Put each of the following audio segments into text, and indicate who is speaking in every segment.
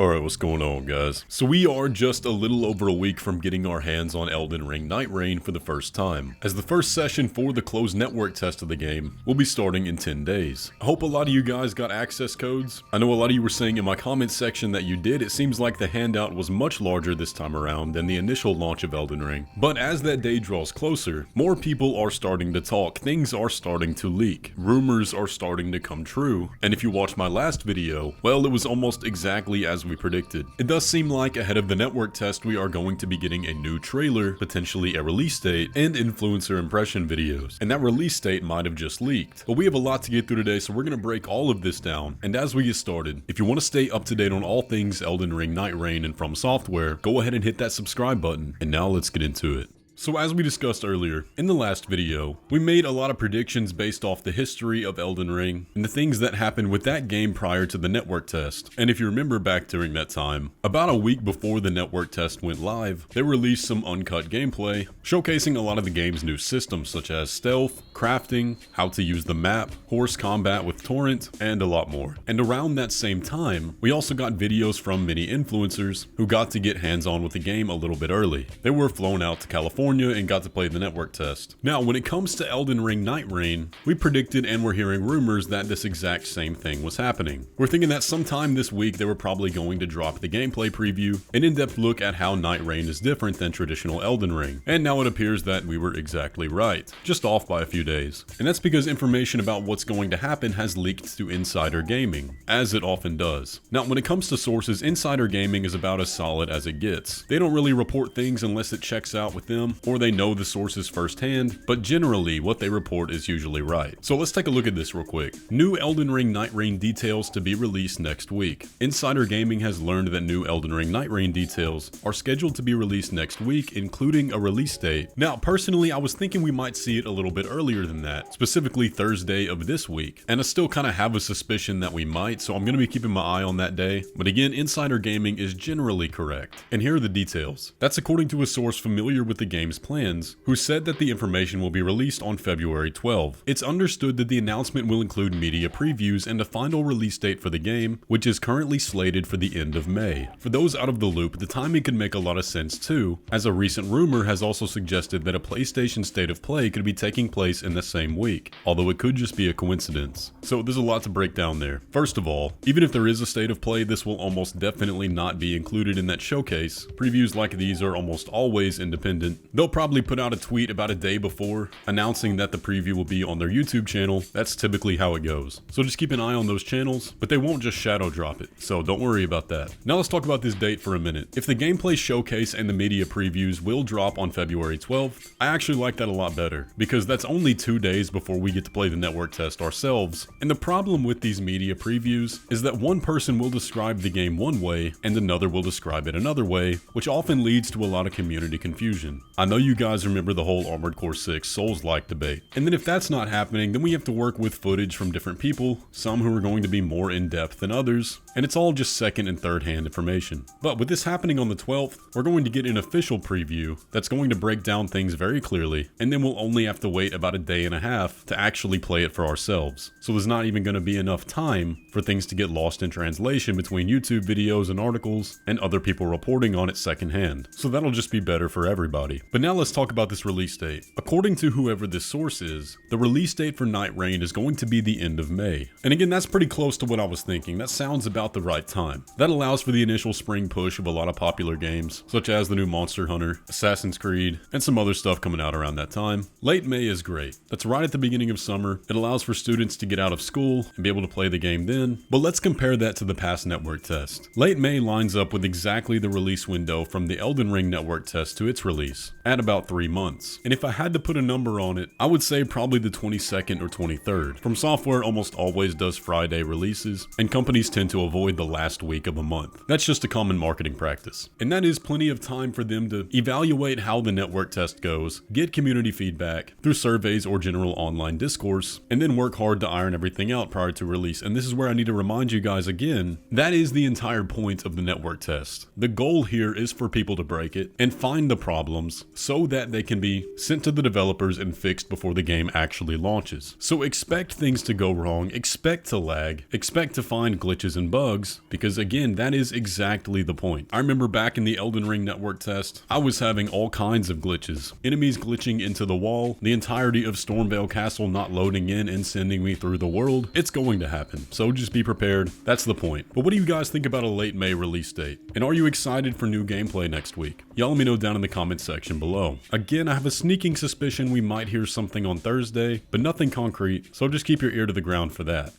Speaker 1: Alright, what's going on, guys? So we are just a little over a week from getting our hands on Elden Ring Nightreign for the first time, as the first session for the closed network test of the game will be starting in 10 days. I hope a lot of you guys got access codes. I know a lot of you were saying in my comments section that you did. It seems like the handout was much larger this time around than the initial launch of Elden Ring. But as that day draws closer, more people are starting to talk, things are starting to leak, rumors are starting to come true, and if you watched my last video, well, it was almost exactly as we predicted. It does seem like ahead of the network test we are going to be getting a new trailer, potentially a release date, and influencer impression videos, and that release date might have just leaked. But we have a lot to get through today, so we're going to break all of this down, and as we get started, if you want to stay up to date on all things Elden Ring, Nightreign, and Fromsoftware, go ahead and hit that subscribe button, and now let's get into it. So as we discussed earlier, in the last video, we made a lot of predictions based off the history of Elden Ring and the things that happened with that game prior to the network test. And if you remember back during that time, about a week before the network test went live, they released some uncut gameplay, showcasing a lot of the game's new systems such as stealth, crafting, how to use the map, horse combat with torrent, and a lot more. And around that same time, we also got videos from many influencers who got to get hands-on with the game a little bit early. They were flown out to California and got to play the network test. Now, when it comes to Elden Ring Nightreign, we predicted and were hearing rumors that this exact same thing was happening. We're thinking that sometime this week they were probably going to drop the gameplay preview, an in-depth look at how Nightreign is different than traditional Elden Ring. And now it appears that we were exactly right, just off by a few days. And that's because information about what's going to happen has leaked to Insider Gaming, as it often does. Now, when it comes to sources, Insider Gaming is about as solid as it gets. They don't really report things unless it checks out with them, or they know the sources firsthand, but generally what they report is usually right. So let's take a look at this real quick. New Elden Ring Nightreign details to be released next week. Insider Gaming has learned that new Elden Ring Nightreign details are scheduled to be released next week, including a release date. Now, personally, I was thinking we might see it a little bit earlier than that, specifically Thursday of this week, and I still kind of have a suspicion that we might, so I'm going to be keeping my eye on that day. But again, Insider Gaming is generally correct. And here are the details. That's according to a source familiar with the game's plans, who said that the information will be released on February 12. It's understood that the announcement will include media previews and a final release date for the game, which is currently slated for the end of May. For those out of the loop, the timing could make a lot of sense too, as a recent rumor has also suggested that a PlayStation State of Play could be taking place in the same week, although it could just be a coincidence. So there's a lot to break down there. First of all, even if there is a State of Play, this will almost definitely not be included in that showcase. Previews like these are almost always independent. They'll probably put out a tweet about a day before announcing that the preview will be on their YouTube channel. That's typically how it goes. So just keep an eye on those channels, but they won't just shadow drop it. So don't worry about that. Now let's talk about this date for a minute. If the gameplay showcase and the media previews will drop on February 12th, I actually like that a lot better, because that's only 2 days before we get to play the network test ourselves. And the problem with these media previews is that one person will describe the game one way and another will describe it another way, which often leads to a lot of community confusion. I know you guys remember the whole Armored Core 6 Souls-like debate. And then if that's not happening, then we have to work with footage from different people, some who are going to be more in-depth than others, and it's all just second and third hand information. But with this happening on the 12th, we're going to get an official preview that's going to break down things very clearly, and then we'll only have to wait about a day and a half to actually play it for ourselves. So there's not even going to be enough time for things to get lost in translation between YouTube videos and articles and other people reporting on it secondhand. So that'll just be better for everybody. But now let's talk about this release date. According to whoever this source is, the release date for Nightreign is going to be the end of May. And again, that's pretty close to what I was thinking. That sounds about the right time. That allows for the initial spring push of a lot of popular games, such as the new Monster Hunter, Assassin's Creed, and some other stuff coming out around that time. Late May is great. That's right at the beginning of summer. It allows for students to get out of school and be able to play the game then. But let's compare that to the past network test. Late May lines up with exactly the release window from the Elden Ring network test to its release, at about 3 months. And if I had to put a number on it, I would say probably the 22nd or 23rd. Fromsoftware almost always does Friday releases, and companies tend to avoid the last week of a month. That's just a common marketing practice. And that is plenty of time for them to evaluate how the network test goes, get community feedback through surveys or general online discourse, and then work hard to iron everything out prior to release. And this is where I need to remind you guys again, that is the entire point of the network test. The goal here is for people to break it and find the problems, so that they can be sent to the developers and fixed before the game actually launches. So expect things to go wrong, expect to lag, expect to find glitches and bugs, because again, that is exactly the point. I remember back in the Elden Ring network test, I was having all kinds of glitches. Enemies glitching into the wall, the entirety of Stormvale Castle not loading in and sending me through the world. It's going to happen, so just be prepared. That's the point. But what do you guys think about a late May release date? And are you excited for new gameplay next week? Y'all let me know down in the comment section below. Again, I have a sneaking suspicion we might hear something on Thursday, but nothing concrete, so just keep your ear to the ground for that.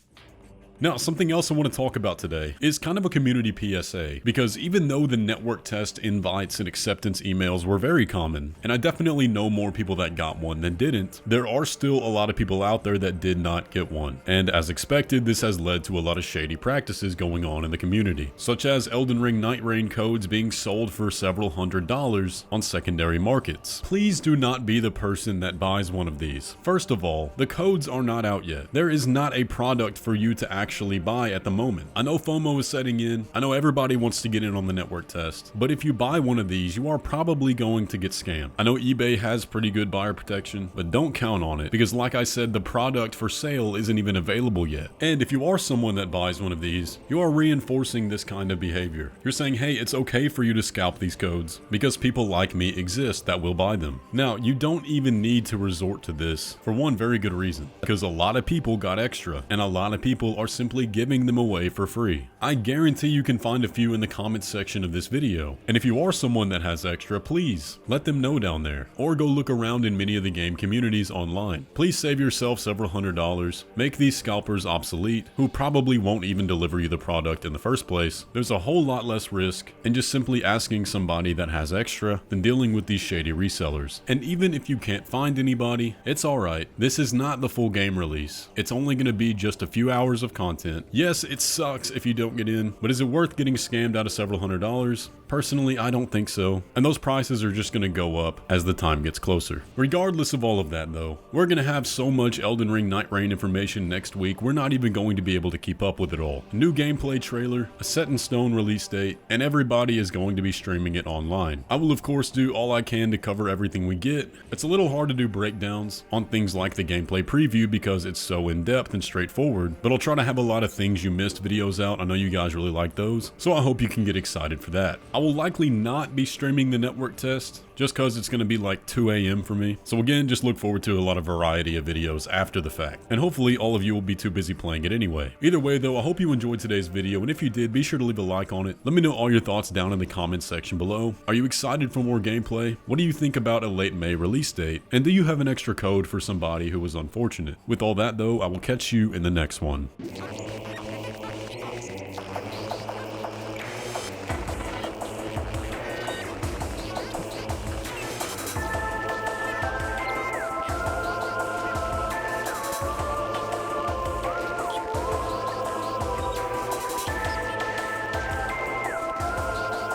Speaker 1: Now, something else I want to talk about today is kind of a community PSA, because even though the network test invites and acceptance emails were very common, and I definitely know more people that got one than didn't, there are still a lot of people out there that did not get one. And as expected, this has led to a lot of shady practices going on in the community, such as Elden Ring Nightreign codes being sold for several $100s on secondary markets. Please do not be the person that buys one of these. First of all, the codes are not out yet. There is not a product for you to actually buy at the moment. I know FOMO is setting in. I know everybody wants to get in on the network test, but if you buy one of these, you are probably going to get scammed. I know eBay has pretty good buyer protection, but don't count on it, because like I said, the product for sale isn't even available yet. And if you are someone that buys one of these, you are reinforcing this kind of behavior. You're saying, hey, it's okay for you to scalp these codes because people like me exist that will buy them. Now, you don't even need to resort to this for one very good reason, because a lot of people got extra, and a lot of people are simply giving them away for free. I guarantee you can find a few in the comments section of this video. And if you are someone that has extra, please let them know down there, or go look around in many of the game communities online. Please save yourself several $100s, make these scalpers obsolete, who probably won't even deliver you the product in the first place. There's a whole lot less risk in just simply asking somebody that has extra than dealing with these shady resellers. And even if you can't find anybody, it's alright. This is not the full game release. It's only going to be just a few hours of content. Yes, it sucks if you don't get in, but is it worth getting scammed out of several $100s? Personally, I don't think so, and those prices are just going to go up as the time gets closer. Regardless of all of that though, we're going to have so much Elden Ring Nightreign information next week, we're not even going to be able to keep up with it all. A new gameplay trailer, a set in stone release date, and everybody is going to be streaming it online. I will of course do all I can to cover everything we get. It's a little hard to do breakdowns on things like the gameplay preview because it's so in-depth and straightforward, but I'll try to have a lot of things you missed videos out. I know you guys really like those, so I hope you can get excited for that. I will likely not be streaming the network test just because it's going to be like 2 a.m. for me. So again, just look forward to a lot of variety of videos after the fact. And hopefully all of you will be too busy playing it anyway. Either way though, I hope you enjoyed today's video, and if you did, be sure to leave a like on it. Let me know all your thoughts down in the comments section below. Are you excited for more gameplay? What do you think about a late May release date? And do you have an extra code for somebody who was unfortunate? With all that though, I will catch you in the next one.